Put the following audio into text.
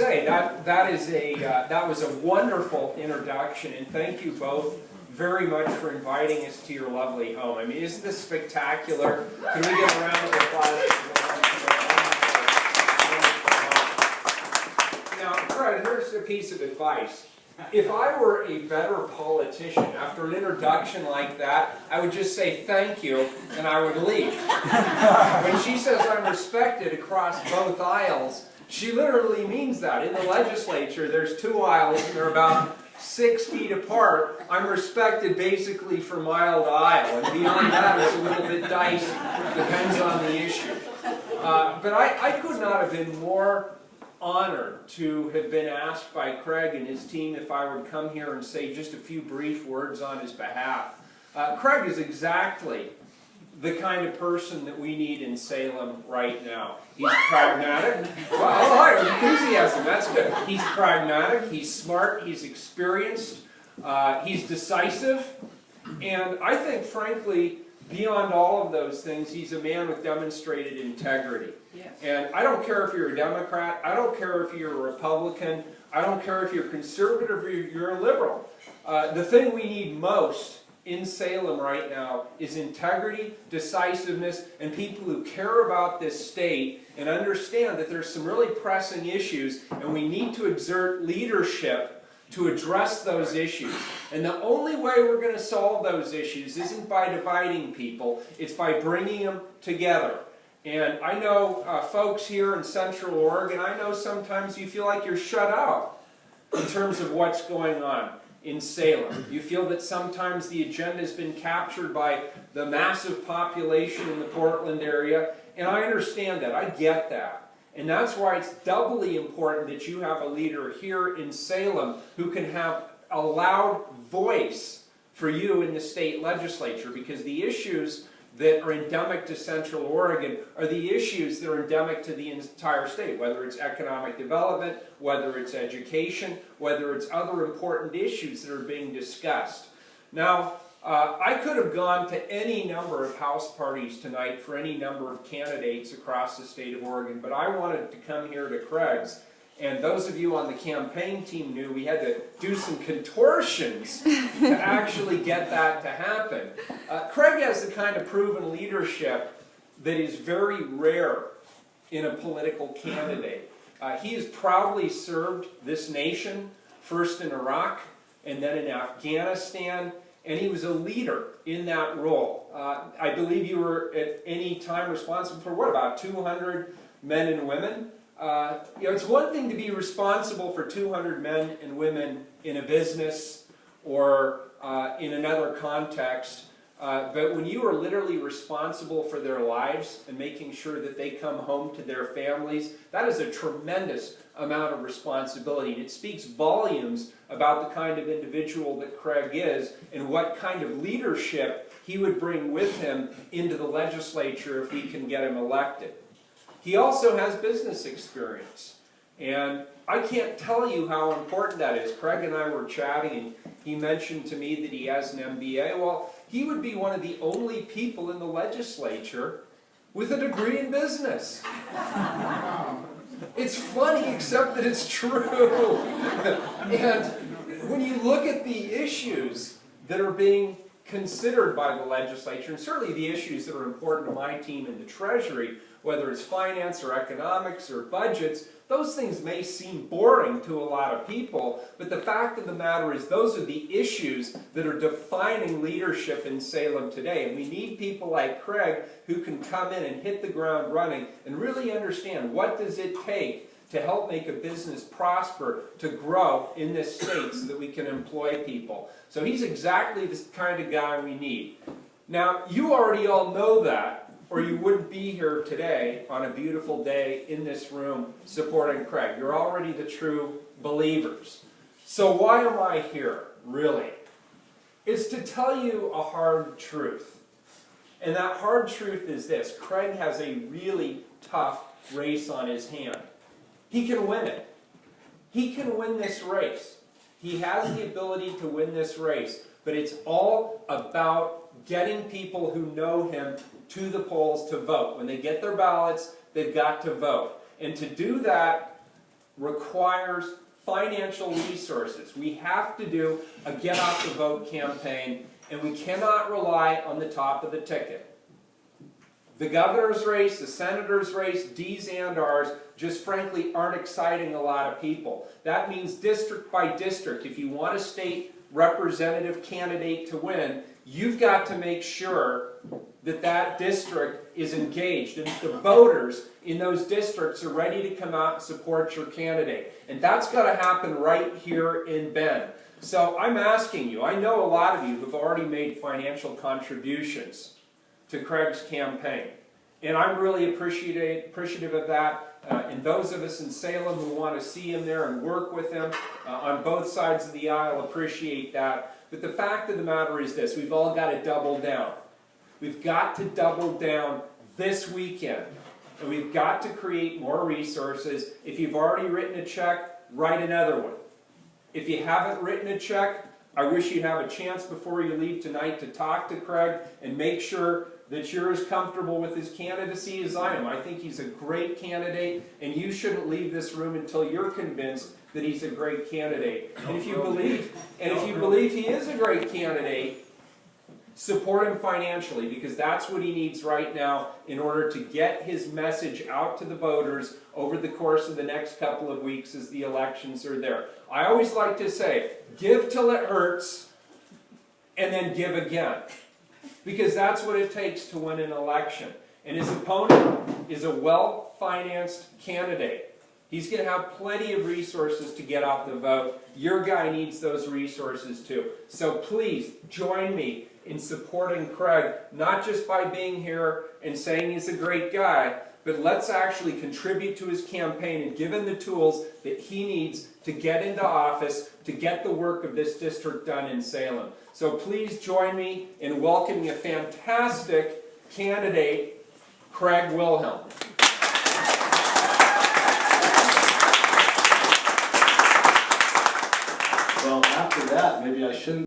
say that was a wonderful introduction, and thank you both very much for inviting us to your lovely home. I mean, isn't this spectacular? Can we get a round of applause? Now, Fred, here's a piece of advice. If I were a better politician, after an introduction like that, I would just say thank you, and I would leave. When she says I'm respected across both aisles, she literally means that. In the legislature, there's 2 aisles, and they're about 6 feet apart. I'm respected basically from aisle to aisle, and beyond that, it's a little bit dicey. Depends on the issue. But I could not have been more honored to have been asked by Craig and his team if I would come here and say just a few brief words on his behalf. Craig is exactly the kind of person that we need in Salem right now. He's pragmatic. Well, enthusiasm, that's good. He's pragmatic, he's smart, he's experienced, he's decisive, and I think, frankly, beyond all of those things, he's a man with demonstrated integrity. Yes. And I don't care if you're a Democrat, I don't care if you're a Republican, I don't care if you're conservative or you're a liberal. The thing we need most in Salem right now is integrity, decisiveness, and people who care about this state and understand that there's some really pressing issues and we need to exert leadership to address those issues. And the only way we're going to solve those issues isn't by dividing people, it's by bringing them together. And I know folks here in Central Oregon, I know sometimes you feel like you're shut out in terms of what's going on in Salem. You feel that sometimes the agenda has been captured by the massive population in the Portland area, and I understand that, I get that. And that's why it's doubly important that you have a leader here in Salem who can have a loud voice for you in the state legislature, because the issues that are endemic to Central Oregon are the issues that are endemic to the entire state, whether it's economic development, whether it's education, whether it's other important issues that are being discussed. Now, I could have gone to any number of house parties tonight for any number of candidates across the state of Oregon, but I wanted to come here to Craig's. And those of you on the campaign team knew we had to do some contortions to actually get that to happen. Craig has the kind of proven leadership that is very rare in a political candidate. He has proudly served this nation, first in Iraq and then in Afghanistan, and he was a leader in that role. I believe you were at any time responsible for, what, about 200 men and women? You know, it's one thing to be responsible for 200 men and women in a business or in another context, but when you are literally responsible for their lives and making sure that they come home to their families, that is a tremendous amount of responsibility. And it speaks volumes about the kind of individual that Craig is and what kind of leadership he would bring with him into the legislature if we can get him elected. He also has business experience, and I can't tell you how important that is. Craig and I were chatting, and he mentioned to me that he has an MBA. Well, he would be one of the only people in the legislature with a degree in business. It's funny, except that it's true. And when you look at the issues that are being considered by the legislature, and certainly the issues that are important to my team in the Treasury, whether it's finance or economics or budgets, those things may seem boring to a lot of people, but the fact of the matter is those are the issues that are defining leadership in Salem today. And we need people like Craig who can come in and hit the ground running and really understand what does it take to help make a business prosper, to grow in this state so that we can employ people. So he's exactly the kind of guy we need. Now, you already all know that, or you wouldn't be here today on a beautiful day in this room supporting Craig. You're already the true believers. So why am I here, really? It's to tell you a hard truth. And that hard truth is this: Craig has a really tough race on his hand. He can win it. He can win this race. He has the ability to win this race. But it's all about getting people who know him to the polls to vote. When they get their ballots, they've got to vote. And to do that, requires financial resources. We have to do a get off the vote campaign, and we cannot rely on the top of the ticket. The governor's race, the senator's race, D's and R's, just frankly aren't exciting a lot of people. That means district by district, if you want a state representative candidate to win, you've got to make sure that that district is engaged and the voters in those districts are ready to come out and support your candidate. And that's got to happen right here in Bend. So I'm asking you, I know a lot of you have already made financial contributions to Craig's campaign. And I'm really appreciative of that. And those of us in Salem who want to see him there and work with him on both sides of the aisle appreciate that. But the fact of the matter is this, we've all got to double down. We've got to double down this weekend. And we've got to create more resources. If you've already written a check, write another one. If you haven't written a check, I wish you'd have a chance before you leave tonight to talk to Craig and make sure that you're as comfortable with his candidacy as I am. I think he's a great candidate, and you shouldn't leave this room until you're convinced that he's a great candidate. And if you believe he is a great candidate, support him financially, because that's what he needs right now in order to get his message out to the voters over the course of the next couple of weeks as the elections are there. I always like to say, give till it hurts, and then give again. Because that's what it takes to win an election. And his opponent is a well-financed candidate. He's going to have plenty of resources to get out the vote. Your guy needs those resources too. So please join me in supporting Craig, not just by being here and saying he's a great guy, but let's actually contribute to his campaign and give him the tools that he needs to get into office, to get the work of this district done in Salem. So please join me in welcoming a fantastic candidate, Craig Wilhelm. Well, after that, maybe I shouldn't